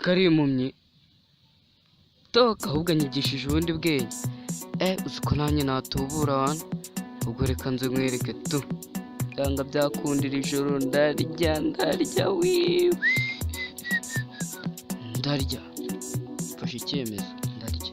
kari impumyi toka ahubwo anyigishije ubundi bwenge uziko nanjye natubura wana ubwo reka nze nkwereke tu byanga byakundira ijoro ndarya ndarya mfashe icyemezo ndarya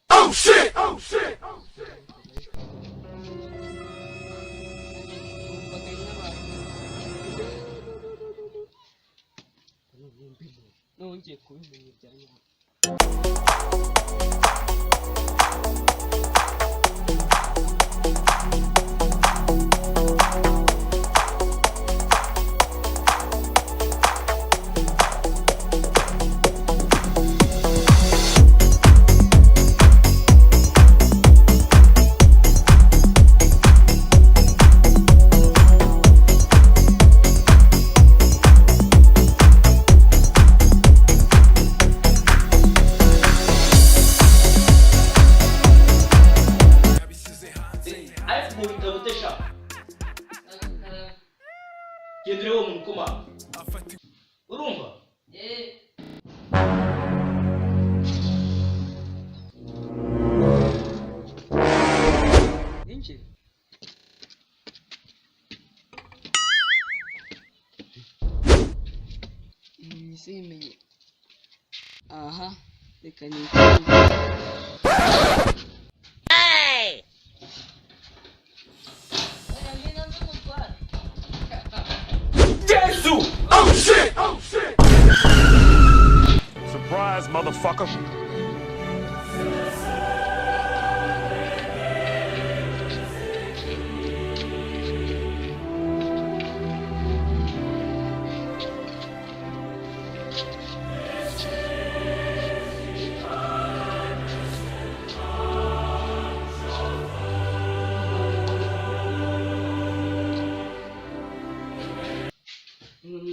Oh shit! nongeye kubimenya ibyanyu Gendere wo muntu koma urumva ninjye simenye aha reka nikuze Oh shit! Surprise, motherfucker!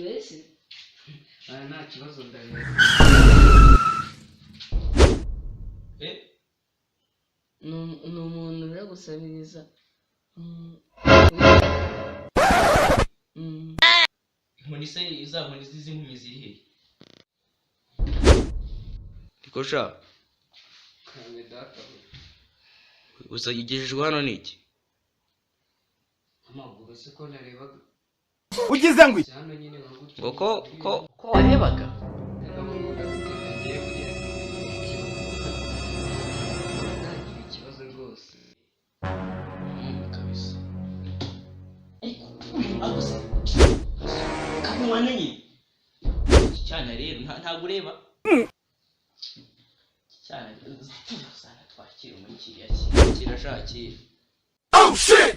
wese nta kibazo ndareba ni umuntu uri gusabiriza inkoni se za nkoni z'inkumi ziri hehe ikosha kange data gusa yigejejwe hano niki amaguru se ko narebaga Ugize ngo cyane nyine bagutse ko warebaga ikibazo rwose kabisa agusa kamuwananye cyane rero ntabwo ureba cyane usanga twakira muri kiriya kirashakira Oh shit!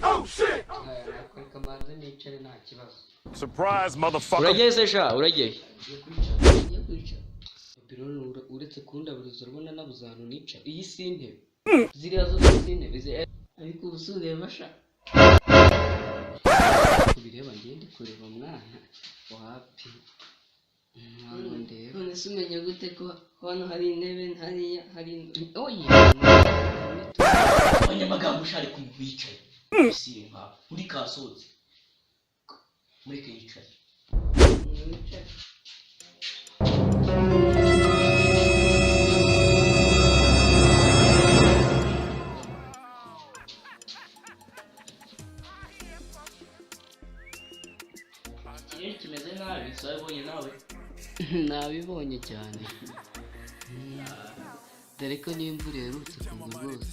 reka manze nicare nta kibazo Surprise, motherfucker! urageze sha urageye ugiye kwicara pironi uretse kundaburiza urabona nabuze ahantu nicara iyi si intebe ziriya zose si intebe ariko ubu si ureba sha kubireba ngende kureba mwana wapi ntabwo ndeba none se umenya gute ko hano hari intebe hariya hari oya abanyamagambo ushari ku muntu wicaye simba uri kasoze mureke yicaye ikirere kimeze nabi wabibonye nawe nabibonye cyane dore ko n'imvura iherutse kugwa rwose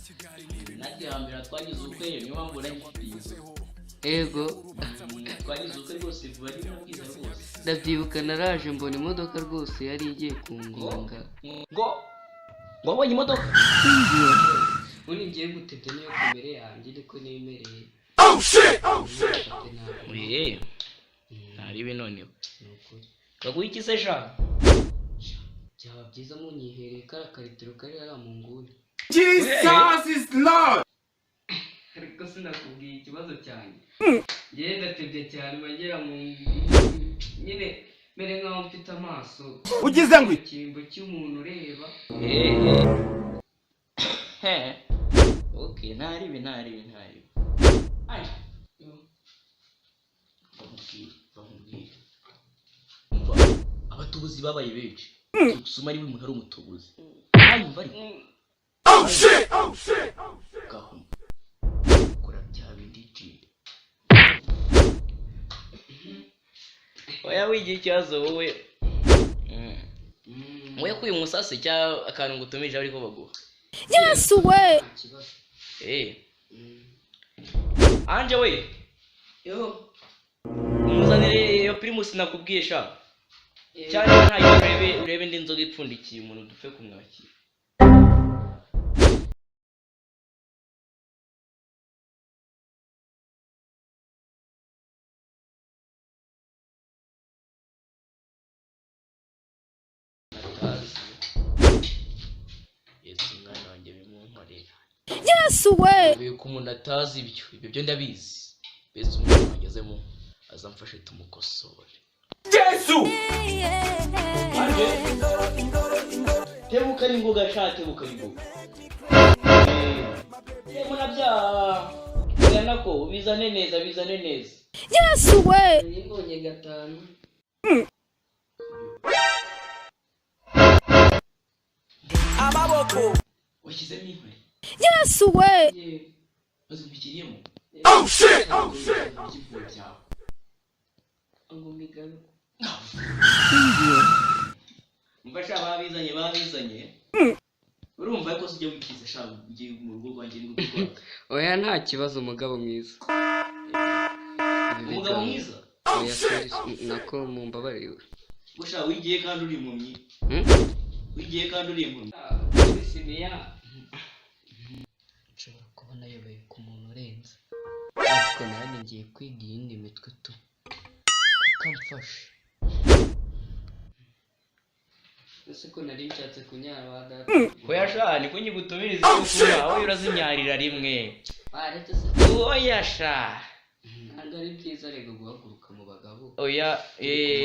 natwe hambere twagize ubukwe niyo mpamvu uragifite ego twagize ubukwe rwose vuba ari bwiza rwose ndabyibuka naraje mbona imodoka rwose yari igiye kungonga ngo ngo wabonye imodoka ubundi ngiye gutebya niyo kamere yanjye ariko nemereye Oh shit! Oh shit! oye ntaribe noneho ni ukuri baguha iki se sha byaba byiza munyihereye kariya karitiro kari hariya mu nguni Jesus is Lord! ariko sinakubwiye ikibazo cyanjye ngewe ndatebye cyane bagera mu nyine mere nkaho mfite amaso Ugize ngo iki? icyimbo cy'umuntu ureba okay ntaribe ay bamubwire umva abatubuzi babaye benshi gusuma ari umuntu ari umutubuzi ayumva ariko Oh shit! Oh shit! gahuma kora bya bindi icira oya wigiye ikibazo wowe wowe kuyu musase cya akantu ngutumije ariko baguha Yes we. nta kibazo anje we yo umuzanire iyo primus nakubwiye sha cyane ntayo urebe indi nzoga ipfundikiye umuntu dupfe kumwakira Yesu mwana wanjye bimunkorera Yes we. ko umuntu atazi ibyo byo ndabizi bese umuntu wagezemo azamfashe tumukosore Jesu! tebuka n'ingoga sha tebuka n'ingoga muna bya yana ko bizane neza Yes we. nimbonye gatanu Amaboko! washyizemo inkwe Yes we. yewe bazumvikiriyemo Oh shit! Oh shit! ikivuye byawe ngo migano mfasha babizanye urumva ko sijya wikiza sha ugiye mu rugo rwanjye n'urugo rwawe oya nta kibazo umugabo mwiza umugabo mwiza oya sorry nako mumbabarire gusha wigiye kandi uri impumyi siniya nshobora kuba nayoboye ku muntu urenze ariko nanjye ngiye kwiga iyindi mitwe tu ukamfasha ese ko nari nshatse kunyara ba data oya sha niko nyigutumiriza cyo kuba aho urazimyarira rimwe baretse se oya sha ntabwo ari byiza rego guhaguruka mu bagabo oya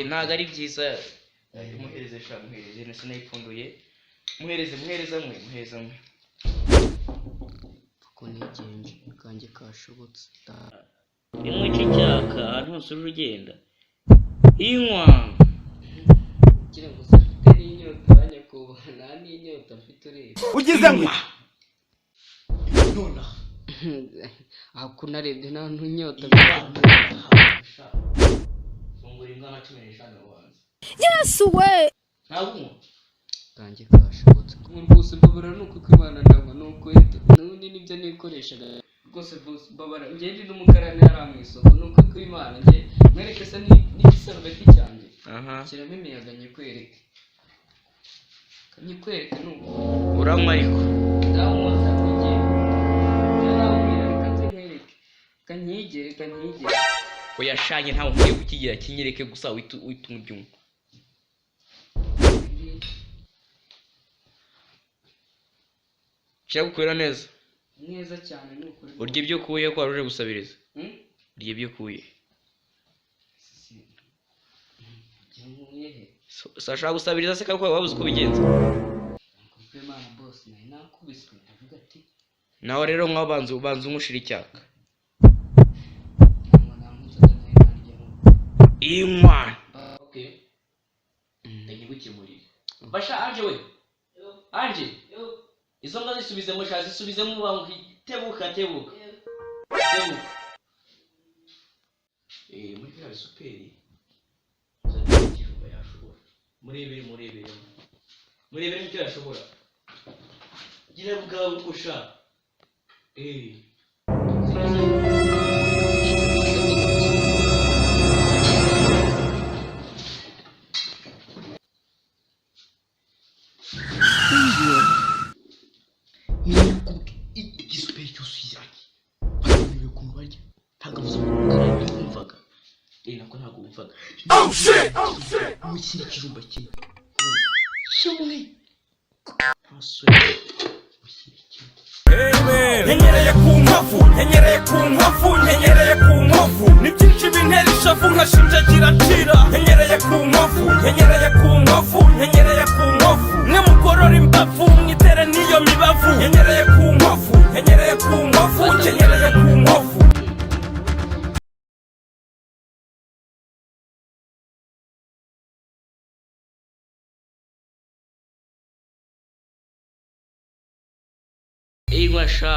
ntago ari byiza muhereze sha muhereze nase nayipfunduye muhereze amwe ko nigenje kanjye kashobotse rimwe cy'icyaka ahantu hose uje ugenda inywa kugira ngo ufite n'inyota nyakubahwa nta n'inyota mfite ureba Ugize ngo iki? nona aha ko narebye nta n'inyota fungura imbwa na 15 ubanza Yes we. ntabwo kanjye kashobotse rwose mbabara nuko kwimana ndangwa nuko n'ubundi nibyo nikoreshaga rwose mbabara ngende n'umukarani yari mu isoko nuko kwimana nge mwereke se n'igisarubeti cyanjye kiramo imiyaga nyikwereke nuko uranywa ariko nawe umaze kugenda narabwira reka nzimwereke kanyigere oya shanye ntawe nkwiye kukigira kinyereke gusa witumwe byumva kiragukorera neza cyane nukuri urya ibyo kuye ko waruje gusabiriza urya ibyo kuye sashaka gusabiriza se kako wabuze uko bigenza Imana boss nari nakubiswe ndavuga ati nawe rero mwabanze umushira icyaka inywa okay ndagikemurira basha anje we anje izo mbwa zisubizemo sha zisubizemo bangu tebuka muri bya superi uzakijumba yashobora murebere icyo yashobora gira bwawe uko sha mushyira ikijumba kimwe kimwe ntasore mushyira ikijumba Nyenyereye ku nkovu, nyenyereye ku nkovu, nyenyereye ku nkovu. Ni byinshi bintera ishavu nkashinjagira ncira. Nyenyereye ku nkovu, nyenyereye ku nkovu, nyenyereye ku nkovu. Mwe mukorora imbavu mwitere n'iyo mibavu. Nyenyereye ku nkovu, nyenyereye ku nkovu, nyenyereye ku nkovu. Inkwasha